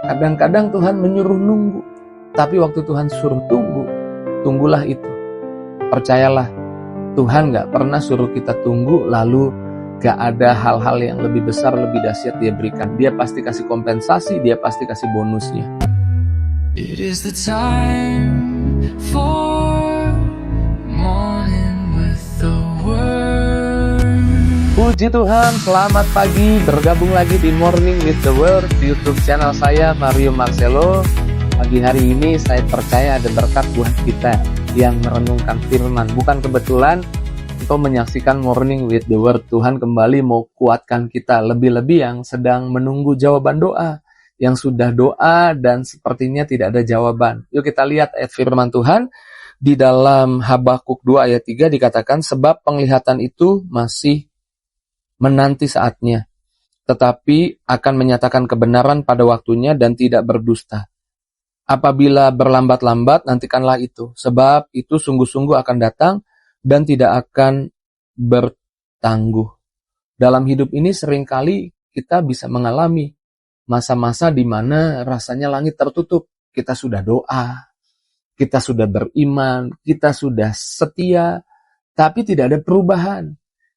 Kadang-kadang Tuhan menyuruh nunggu, tapi waktu Tuhan suruh tunggu, tunggulah itu. Percayalah, Tuhan gak pernah suruh kita tunggu lalu gak ada hal-hal yang lebih besar, lebih dahsyat Dia berikan. Dia pasti kasih kompensasi, Dia pasti kasih bonusnya. It is the time for morning with the word. Puji Tuhan, selamat pagi, bergabung lagi di Morning with the Word di YouTube channel saya, Mario Marcelo. Pagi hari ini saya percaya ada berkat buat kita yang merenungkan firman. Bukan kebetulan untuk menyaksikan Morning with the Word. Tuhan kembali mau kuatkan kita, lebih-lebih yang sedang menunggu jawaban doa, yang sudah doa dan sepertinya tidak ada jawaban. Yuk kita lihat ayat firman Tuhan. Di dalam Habakuk 2 ayat 3 dikatakan, sebab penglihatan itu masih menanti saatnya, tetapi akan menyatakan kebenaran pada waktunya dan tidak berdusta. Apabila berlambat-lambat, nantikanlah itu, sebab itu sungguh-sungguh akan datang dan tidak akan bertangguh. Dalam hidup ini seringkali kita bisa mengalami masa-masa di mana rasanya langit tertutup. Kita sudah doa, kita sudah beriman, kita sudah setia, tapi tidak ada perubahan.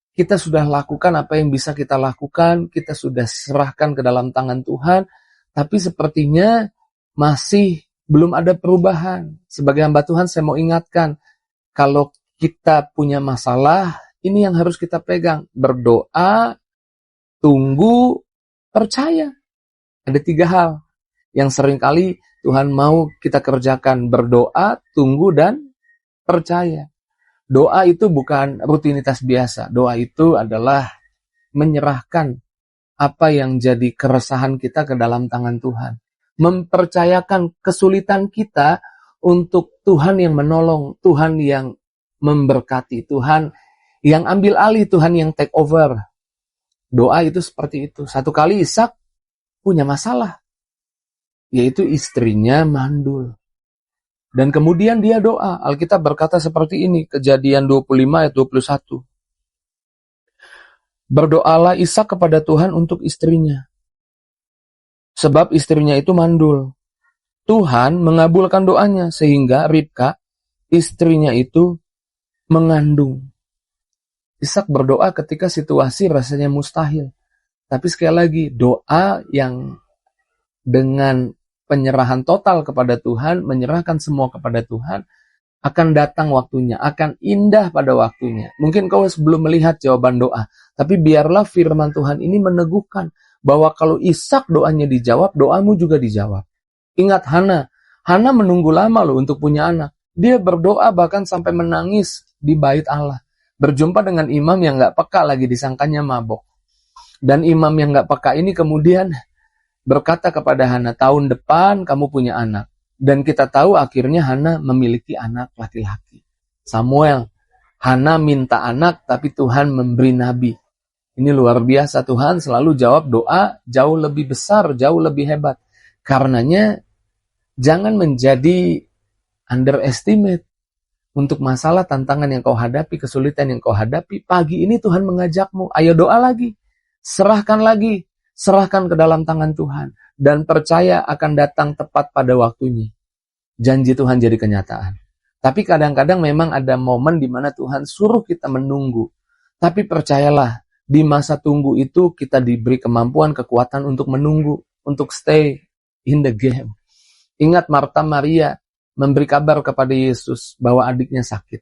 Kita sudah lakukan apa yang bisa kita lakukan, kita sudah serahkan ke dalam tangan Tuhan, tapi sepertinya masih belum ada perubahan. Sebagai hamba Tuhan saya mau ingatkan, kalau kita punya masalah, ini yang harus kita pegang. Berdoa, tunggu, percaya. Ada 3 hal yang seringkali Tuhan mau kita kerjakan. Berdoa, tunggu, dan percaya. Doa itu bukan rutinitas biasa. Doa itu adalah menyerahkan apa yang jadi keresahan kita ke dalam tangan Tuhan. Mempercayakan kesulitan kita untuk Tuhan yang menolong, Tuhan yang memberkati, Tuhan yang ambil alih, Tuhan yang take over. Doa itu seperti itu. Satu kali Ishak punya masalah, yaitu istrinya mandul. Dan kemudian dia doa. Alkitab berkata seperti ini, Kejadian 25 ayat 21. Berdoalah Ishak kepada Tuhan untuk istrinya, sebab istrinya itu mandul. Tuhan mengabulkan doanya sehingga Ribka, istrinya itu mengandung. Ishak berdoa ketika situasi rasanya mustahil. Tapi sekali lagi, doa yang dengan penyerahan total kepada Tuhan, menyerahkan semua kepada Tuhan, akan datang waktunya, akan indah pada waktunya. Mungkin kau sebelum melihat jawaban doa, tapi biarlah firman Tuhan ini meneguhkan bahwa kalau Ishak doanya dijawab, doamu juga dijawab. Ingat Hana menunggu lama loh untuk punya anak. Dia berdoa bahkan sampai menangis di bait Allah. Berjumpa dengan imam yang gak peka lagi, disangkanya mabok. Dan imam yang gak peka ini kemudian berkata kepada Hana, tahun depan kamu punya anak. Dan kita tahu akhirnya Hana memiliki anak laki-laki, Samuel. Hana minta anak, tapi Tuhan memberi nabi. Ini luar biasa, Tuhan selalu jawab doa jauh lebih besar, jauh lebih hebat. Karenanya jangan menjadi underestimate untuk masalah, tantangan yang kau hadapi, kesulitan yang kau hadapi. Pagi ini Tuhan mengajakmu, ayo doa lagi, serahkan lagi. Serahkan ke dalam tangan Tuhan. Dan percaya akan datang tepat pada waktunya. Janji Tuhan jadi kenyataan. Tapi kadang-kadang memang ada momen di mana Tuhan suruh kita menunggu. Tapi percayalah, di masa tunggu itu kita diberi kemampuan, kekuatan untuk menunggu. Untuk stay in the game. Ingat Marta Maria memberi kabar kepada Yesus bahwa adiknya sakit.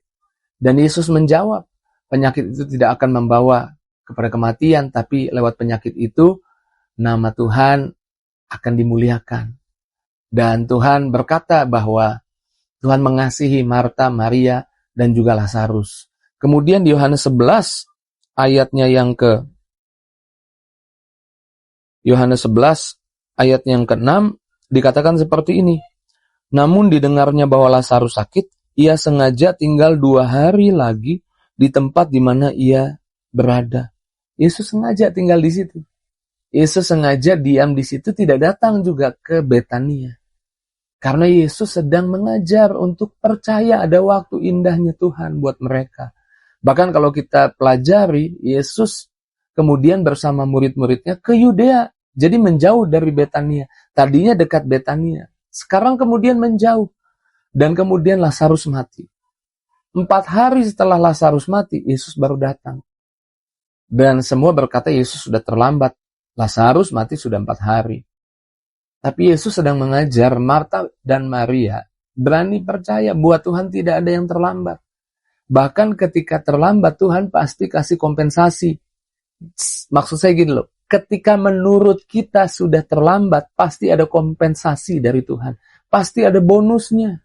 Dan Yesus menjawab, penyakit itu tidak akan membawa kepada kematian. Tapi lewat penyakit itu, nama Tuhan akan dimuliakan. Dan Tuhan berkata bahwa Tuhan mengasihi Marta, Maria, dan juga Lazarus. Kemudian di Yohanes 11, ayatnya yang ke-6, dikatakan seperti ini. Namun didengarnya bahwa Lazarus sakit, ia sengaja tinggal 2 hari lagi di tempat di mana ia berada. Yesus sengaja tinggal di situ. Yesus sengaja diam di situ, tidak datang juga ke Betania. Karena Yesus sedang mengajar untuk percaya ada waktu indahnya Tuhan buat mereka. Bahkan kalau kita pelajari, Yesus kemudian bersama murid-muridnya ke Yudea. Jadi menjauh dari Betania. Tadinya dekat Betania, sekarang kemudian menjauh. Dan kemudian Lazarus mati. 4 hari setelah Lazarus mati, Yesus baru datang. Dan semua berkata Yesus sudah terlambat. Lazarus mati sudah 4 hari. Tapi Yesus sedang mengajar Marta dan Maria berani percaya bahwa Tuhan tidak ada yang terlambat. Bahkan ketika terlambat, Tuhan pasti kasih kompensasi. Maksud saya gini loh, ketika menurut kita sudah terlambat, pasti ada kompensasi dari Tuhan. Pasti ada bonusnya.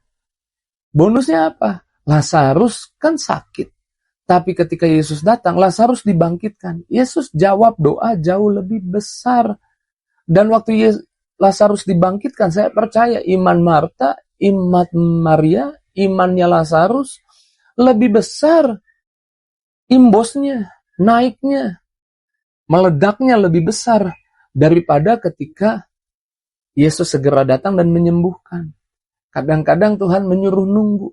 Bonusnya apa? Lazarus kan sakit. Tapi ketika Yesus datang, Lazarus dibangkitkan. Yesus jawab doa jauh lebih besar. Dan waktu Lazarus dibangkitkan, saya percaya iman Marta, iman Maria, imannya Lazarus lebih besar. Imbosnya, naiknya, meledaknya lebih besar daripada ketika Yesus segera datang dan menyembuhkan. Kadang-kadang Tuhan menyuruh nunggu.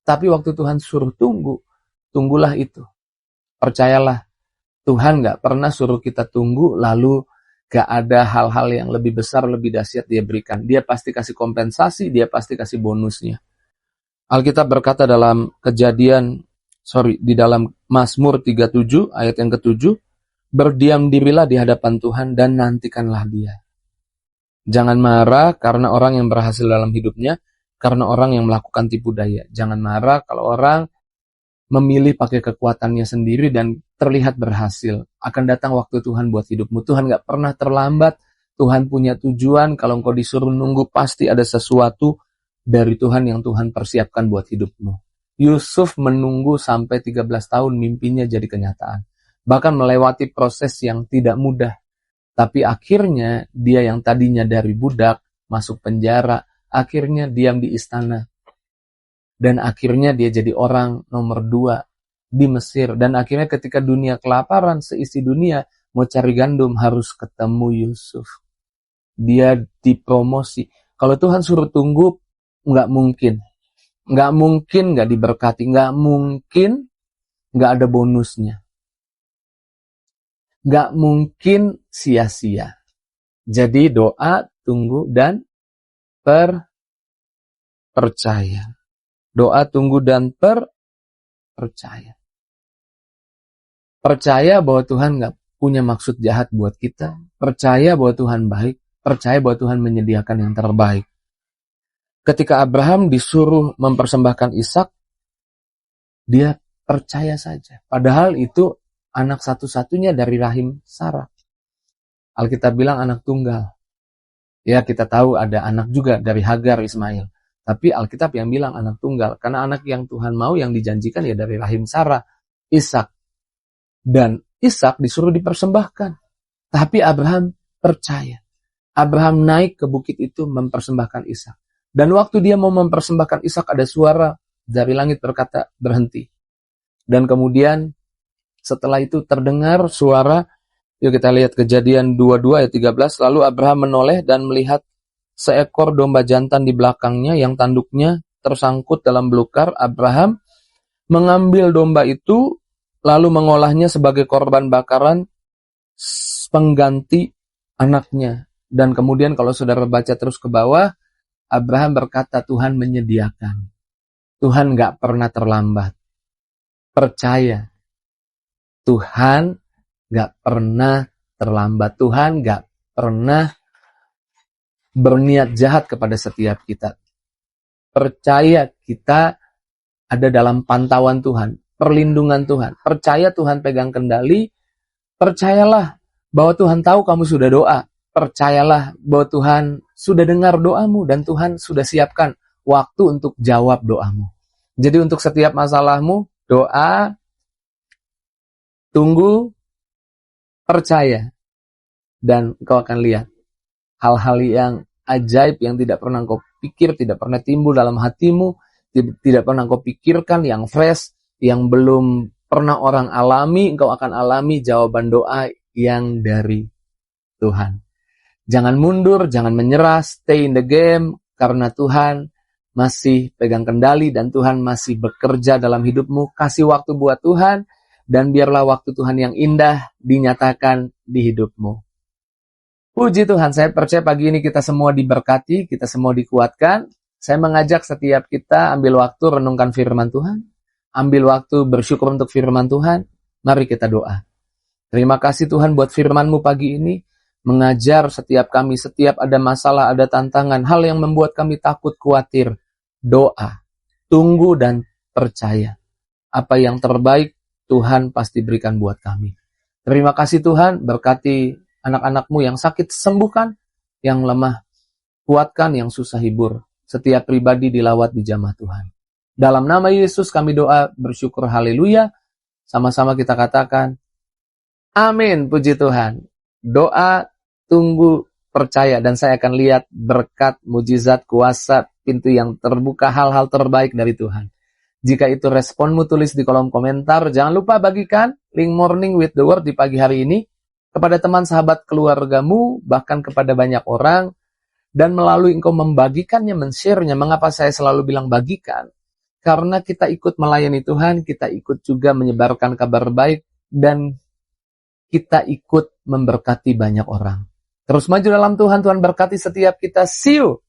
Tapi waktu Tuhan suruh tunggu, tunggulah itu. Percayalah, Tuhan gak pernah suruh kita tunggu, lalu gak ada hal-hal yang lebih besar, lebih dahsyat dia berikan. Dia pasti kasih kompensasi, dia pasti kasih bonusnya. Alkitab berkata di dalam Mazmur 37 ayat yang ke-7, berdiam dirilah di hadapan Tuhan dan nantikanlah dia. Jangan marah karena orang yang berhasil dalam hidupnya, karena orang yang melakukan tipu daya. Jangan marah kalau orang memilih pakai kekuatannya sendiri dan terlihat berhasil. Akan datang waktu Tuhan buat hidupmu. Tuhan gak pernah terlambat. Tuhan punya tujuan. Kalau engkau disuruh nunggu, pasti ada sesuatu dari Tuhan yang Tuhan persiapkan buat hidupmu. Yusuf menunggu sampai 13 tahun mimpinya jadi kenyataan. Bahkan melewati proses yang tidak mudah. Tapi akhirnya dia yang tadinya dari budak masuk penjara, akhirnya diam di istana. Dan akhirnya dia jadi orang nomor 2 di Mesir. Dan akhirnya ketika dunia kelaparan, seisi dunia mau cari gandum, harus ketemu Yusuf. Dia dipromosi. Kalau Tuhan suruh tunggu, nggak mungkin. Nggak mungkin nggak diberkati. Nggak mungkin nggak ada bonusnya. Nggak mungkin sia-sia. Jadi doa, tunggu, dan percaya. Doa, tunggu, dan percaya. Percaya bahwa Tuhan gak punya maksud jahat buat kita. Percaya bahwa Tuhan baik. Percaya bahwa Tuhan menyediakan yang terbaik. Ketika Abraham disuruh mempersembahkan Ishak, dia percaya saja. Padahal itu anak satu-satunya dari rahim Sarah. Alkitab bilang anak tunggal. Ya, kita tahu ada anak juga dari Hagar, Ismail. Tapi Alkitab yang bilang anak tunggal. Karena anak yang Tuhan mau, yang dijanjikan ya dari rahim Sarah, Ishak. Dan Ishak disuruh dipersembahkan. Tapi Abraham percaya. Abraham naik ke bukit itu mempersembahkan Ishak. Dan waktu dia mau mempersembahkan Ishak, ada suara dari langit berkata, berhenti. Dan kemudian setelah itu terdengar suara. Yuk kita lihat Kejadian 22 ayat 13. Lalu Abraham menoleh dan melihat seekor domba jantan di belakangnya yang tanduknya tersangkut dalam belukar. Abraham mengambil domba itu lalu mengolahnya sebagai korban bakaran pengganti anaknya. Dan kemudian kalau saudara baca terus ke bawah, Abraham berkata Tuhan menyediakan. Tuhan gak pernah terlambat. Percaya. Tuhan gak pernah terlambat. Tuhan gak pernah berniat jahat kepada setiap kita. Percaya kita ada dalam pantauan Tuhan, perlindungan Tuhan. Percaya Tuhan pegang kendali. Percayalah bahwa Tuhan tahu kamu sudah doa. Percayalah bahwa Tuhan sudah dengar doamu dan Tuhan sudah siapkan waktu untuk jawab doamu. Jadi untuk setiap masalahmu, doa, tunggu, percaya. Dan kau akan lihat hal-hal yang ajaib yang tidak pernah kau pikir, tidak pernah timbul dalam hatimu, tidak pernah kau pikirkan, yang fresh, yang belum pernah orang alami, engkau akan alami jawaban doa yang dari Tuhan. Jangan mundur, jangan menyerah, stay in the game, karena Tuhan masih pegang kendali dan Tuhan masih bekerja dalam hidupmu. Kasih waktu buat Tuhan, dan biarlah waktu Tuhan yang indah dinyatakan di hidupmu. Puji Tuhan, saya percaya pagi ini kita semua diberkati, kita semua dikuatkan. Saya mengajak setiap kita ambil waktu renungkan firman Tuhan, ambil waktu bersyukur untuk firman Tuhan. Mari kita doa. Terima kasih Tuhan buat firman-Mu pagi ini, mengajar setiap kami, setiap ada masalah, ada tantangan, hal yang membuat kami takut, khawatir. Doa, tunggu dan percaya. Apa yang terbaik Tuhan pasti berikan buat kami. Terima kasih Tuhan, berkati anak-anak-Mu yang sakit sembuhkan, yang lemah kuatkan, yang susah hibur. Setiap pribadi dilawat di jamah Tuhan. Dalam nama Yesus kami doa bersyukur haleluya. Sama-sama kita katakan, amin, puji Tuhan. Doa, tunggu, percaya, dan saya akan lihat berkat, mujizat, kuasa, pintu yang terbuka, hal-hal terbaik dari Tuhan. Jika itu responmu, tulis di kolom komentar. Jangan lupa bagikan link Morning with the Word di pagi hari ini kepada teman, sahabat, keluargamu, bahkan kepada banyak orang. Dan melalui engkau membagikannya, men-share-nya. Mengapa saya selalu bilang bagikan? Karena kita ikut melayani Tuhan, kita ikut juga menyebarkan kabar baik, dan kita ikut memberkati banyak orang. Terus maju dalam Tuhan, Tuhan berkati setiap kita. See you